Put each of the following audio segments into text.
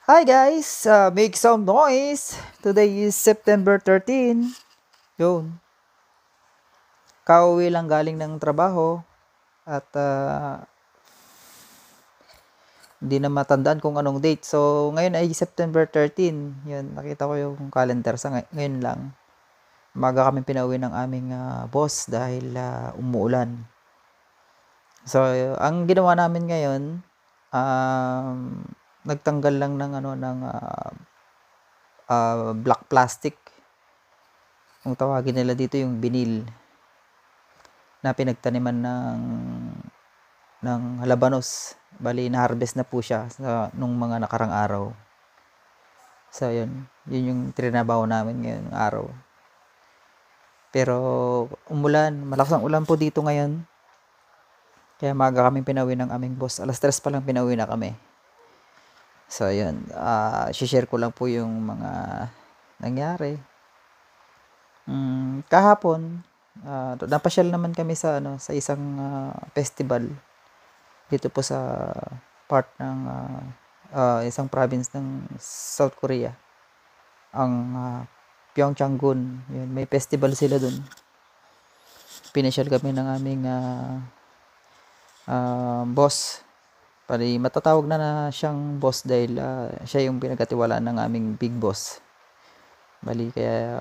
Hi guys! Make some noise! Today is September 13. Yun. Kauwi lang galing ng trabaho at hindi na matandaan kung anong date. So, ngayon ay September 13. Yun, nakita ko yung calendar sa ngayon lang. Umaga kami pinauwi ng aming boss dahil umuulan. So, ang ginawa namin ngayon, nagtanggal lang ng black plastic. Kung tawagin nila dito yung binil na pinagtaniman ng halabanos. Bali, na-harvest na po siya nung mga nakarang araw. So, yun yung trinabaho namin ngayong araw. Pero, malakas ang ulan po dito ngayon. Kaya maaga kami pinauwi ng aming boss. Alas 3 pa lang pinauwi na kami. So, yun. Share ko lang po yung mga nangyari. Kahapon, napasyal naman kami sa isang festival dito po sa part ng isang province ng South Korea, ang Pyeongchang-gun. Yun, may festival sila dun. Pinasyal kami ng aming boss. Pari matatawag na siyang boss dahil siya yung pinagkatiwalaan ng aming big boss. Bali kaya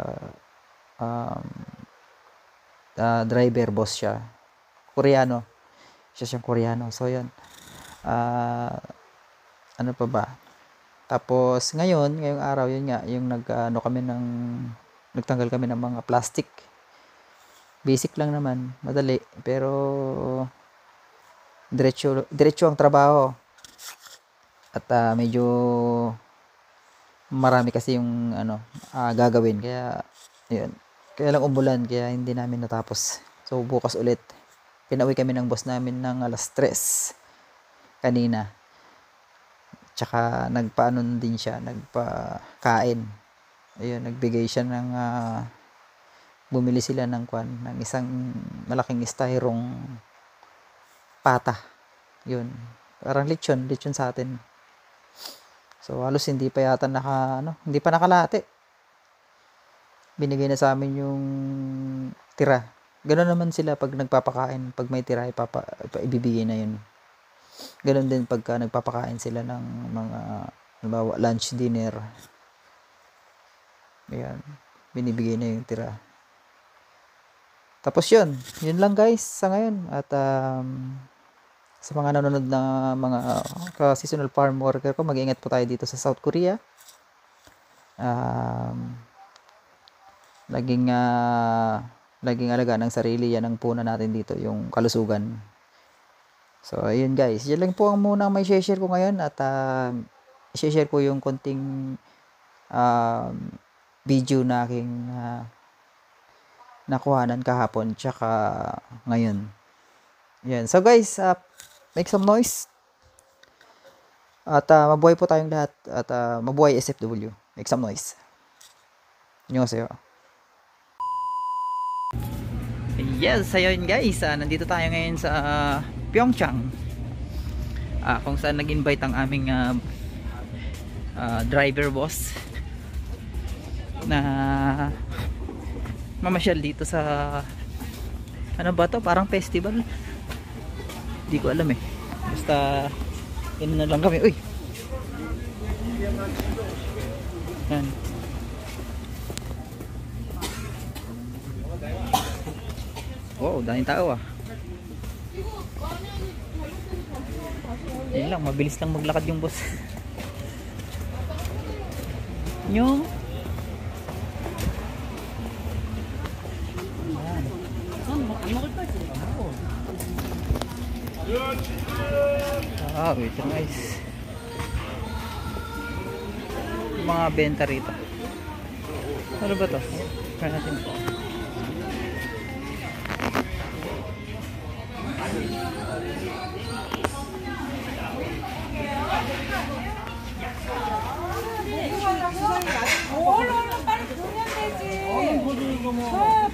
driver boss siya. Koreano. Siyang Koreano. So, yun. Ano pa ba? Tapos, ngayong araw, yun nga, yung nagtanggal kami ng mga plastic. Basic lang naman. Madali. Pero, diretso ang trabaho. At medyo marami kasi yung gagawin. Kaya, yun. Kaya lang umulan, kaya hindi namin natapos. So, bukas ulit. Pinauwi kami ng boss namin ng alas 3 kanina. Tsaka nagpaanon din siya, nagpakain. Ayun, nagbigay siya ng bumili sila ng isang malaking styrong pata. Yun. Parang lechon sa atin. So, halos hindi pa yata hindi pa nakalate. Binigay na sa amin yung tira. Ganoon naman sila pag nagpapakain. Pag may tira, ibibigay na yun. Ganoon din pagka nagpapakain sila ng mga lunch, dinner. Ayan. Binibigay na yung tira. Tapos yun lang guys sa ngayon. At sa mga nanonood na mga ka-seasonal farm worker ko, mag-iingat po tayo dito sa South Korea. Laging alaga ng sarili, yan ang puna natin dito, yung kalusugan. So, ayun guys, yan lang po ang muna may share ko ngayon. At share ko yung konting video na aking nakuhanan kahapon tsaka ngayon. Yan. So guys, make some noise. At mabuhay po tayong lahat. At mabuhay SFW. Make some noise. Annyeonghaseyo. Yes, ayun guys, nandito tayo ngayon sa Pyeongchang, kung saan nag-invite ang aming driver boss na mamasyal dito sa ano ba to, parang festival, hindi ko alam basta yun na lang kami. Uy, yan. Wow, daming tao Yan lang, mabilis lang maglakad yung boss. Nyo. Wait guys. Mga benta rito. Ano ba to? Try natin.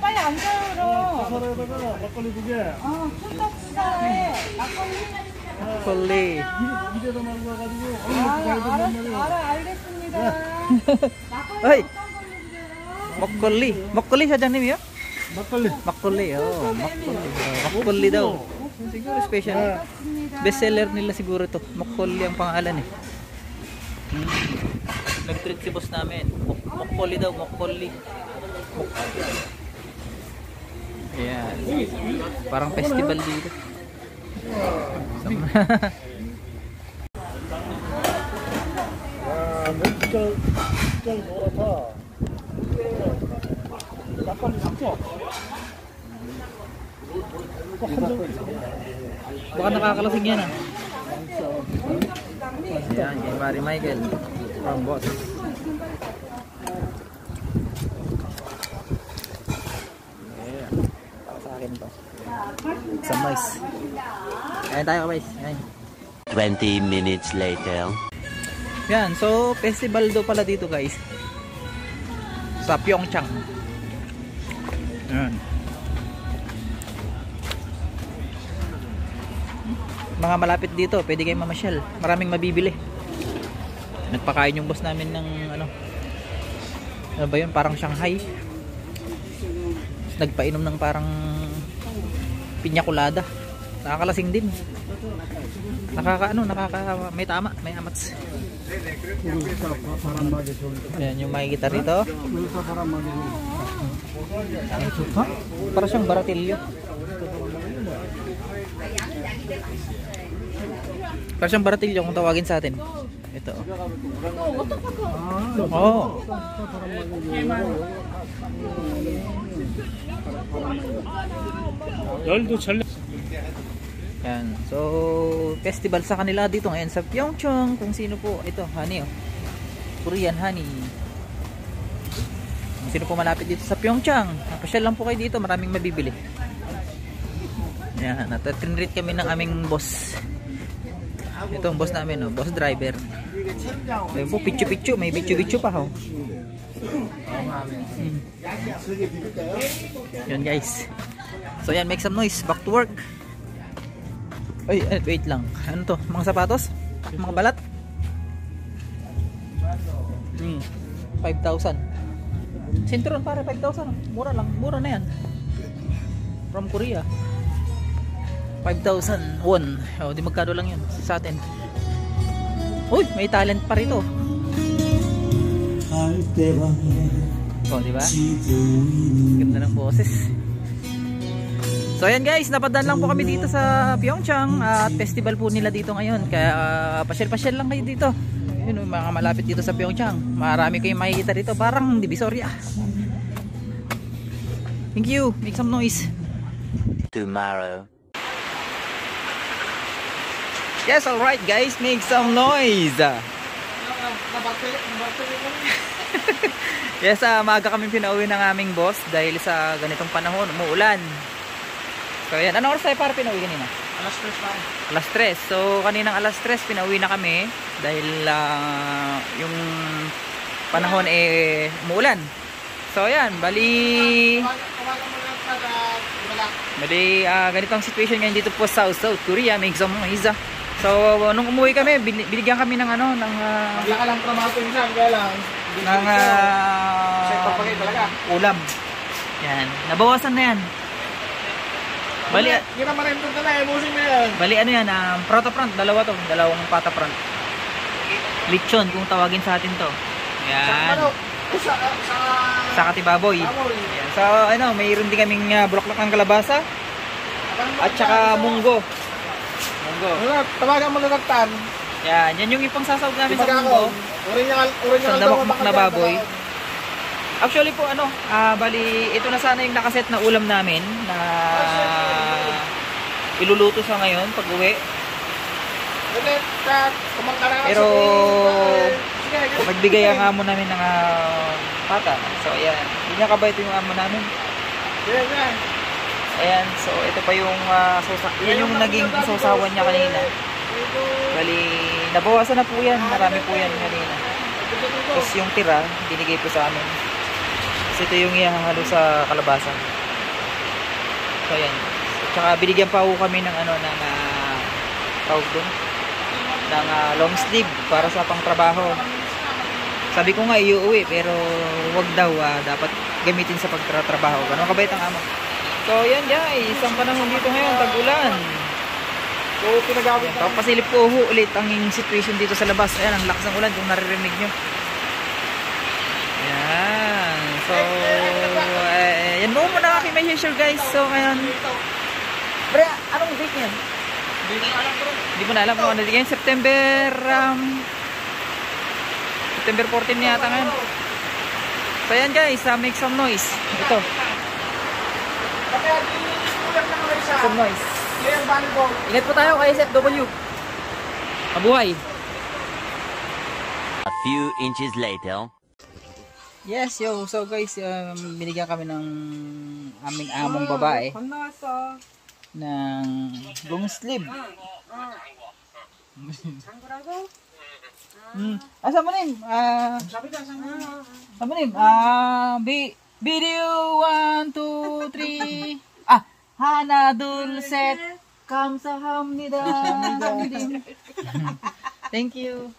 빨리 앉아요, 그럼. 사라에다가 막걸리 2개. 콩떡 사에 막걸리. 막걸리. 알겠습니다. Ay, 막걸리. 막걸리 사장님이요? 막걸리. 막걸리. Oh, 막걸리. 막걸리 daw. Siguro special. Bestseller nila siguro to. Makkolli ang pangalan eh. Nag-treat si boss namin. Makkolli daw, makkolli. Ayan. Parang festival dito. 진짜 노랗다. 막걸리 진짜. Baka nakakalasing yan ah. Ayan, kay Mari Michael. From boss. Yeah. Para sa akin to. Some noise. Ayan tayo guys. Ayan. 20 minutes later. Yan, so festival do pala dito guys. Sa Pyeongchang. Ayan. Mga malapit dito, pwede kayong mamasyal. Maraming mabibili. Nagpakain yung boss namin ng ano ba yun? Parang Shanghai. Nagpainom ng parang piña colada. Nakakalasing din. May tama, may amats. Ayan yung makikita rito. Para siyang baratilyo. Para siyang baratilyo kung tawagin sa atin. Ito. Oh. 열도 전략. Yan. So, festival sa kanila dito ngayon sa Pyeongchang. Kung sino po, ito, honey oh. Korean honey. Kung sino po malapit dito sa Pyeongchang, pasyal lang po kayo dito, maraming mabibili. Yan, natatinrate kami ng aming boss. Ito ang boss namin, oh, boss driver. Ayun po, pichu-pichu, may bichu-bichu pa ho. Yun guys. So yan, make some noise, back to work. Ay, wait lang. Ano to? Mga sapatos? Mga balat? 5,000. Sinturon para 5,000. Mura lang. Mura na yan. From Korea. 5,000 won. O, di magkano lang yun sa atin. Uy, may talent pa rito. O, di ba? Ganda ng boses. So ayan guys, napadaan lang po kami dito sa Pyeongchang at festival po nila dito ngayon. Kaya pasyal-pasyal lang kayo dito. Yun, mga malapit dito sa Pyeongchang. Marami kayong makikita dito, parang Divisoria. Thank you. Make some noise. Tomorrow. Yes, alright guys, make some noise. Yes, maaga kami pinauwi ng aming boss dahil sa ganitong panahon, umuulan. So yan, anong oras tayo para pinauwi kanina? Alas 3 pa. Alas 3. So kaninang alas 3 pinauwi na kami dahil yung panahon umuulan. So yan, bali ganito ang situation ngayon dito po sa South Korea, make some noise. So nung umuwi kami, binigyan kami ng ano, ng Laka lang trabaho minsan, kaya lang. ng ulam. Yan, nabawasan na yan. Bali, Hindi naman rin ito na, busing na yan. bali ano yan, prata front, dalawang pata front. Lechon kung tawagin sa atin to. Yan. Sa Katibaboy. Yan. So ano, mayroon din kaming bulaklak ng kalabasa at saka munggo. Tawagan mo na nagtan. Yan, yan yung ipang sasawag namin sa munggo. Uri Sa damakmak na baboy. Actually po ano, bali ito na sana yung nakaset na ulam namin na iluluto sa ngayon pag uwi. Pero magbigay ang amo namin ng pata. So ayan, hindi niya kabait yung amo namin. Ayan, so ito pa yung yan yung naging sausawan niya kanina. Bali, nabawasan na po yan, marami po yan kanina. Tapos yung tira, binigay po sa amin. Ito yung ihahalo sa kalabasa. So ayan. At saka binigyan pa ako kami ng ano, ng tawag doon, ng long sleeve para sa pangtrabaho. Sabi ko nga iuwi pero wag daw, dapat gamitin sa pagtatrabaho. Ganun kabait ang amo. So yan guys, ang panahon dito ngayon, tag-ulan. So, pinagamit na. Papasilip ko ulit ang situation dito sa labas. Ayan, ang lakas ng ulan kung naririnig nyo. Ayan. So, yan mo muna aking may share guys. So, ngayon. Pre, anong date yan? Hindi ko na alam kung ano date yan. September 14 yata ngayon. So, ayan guys, make some noise. Ito. Kaya di kulang na kami sa Some noise. yung band ko. Ingat po tayo kay SFW. Mabuhay. A few inches later. Yes, yo. So guys, binigyan kami ng aming among babae 건너왔어. ng long sleeve. 장구라고? Asa mo nim? Asa mo nim? Video 1, 2, 3. 하나, 둘, 셋. 감사합니다. Thank you.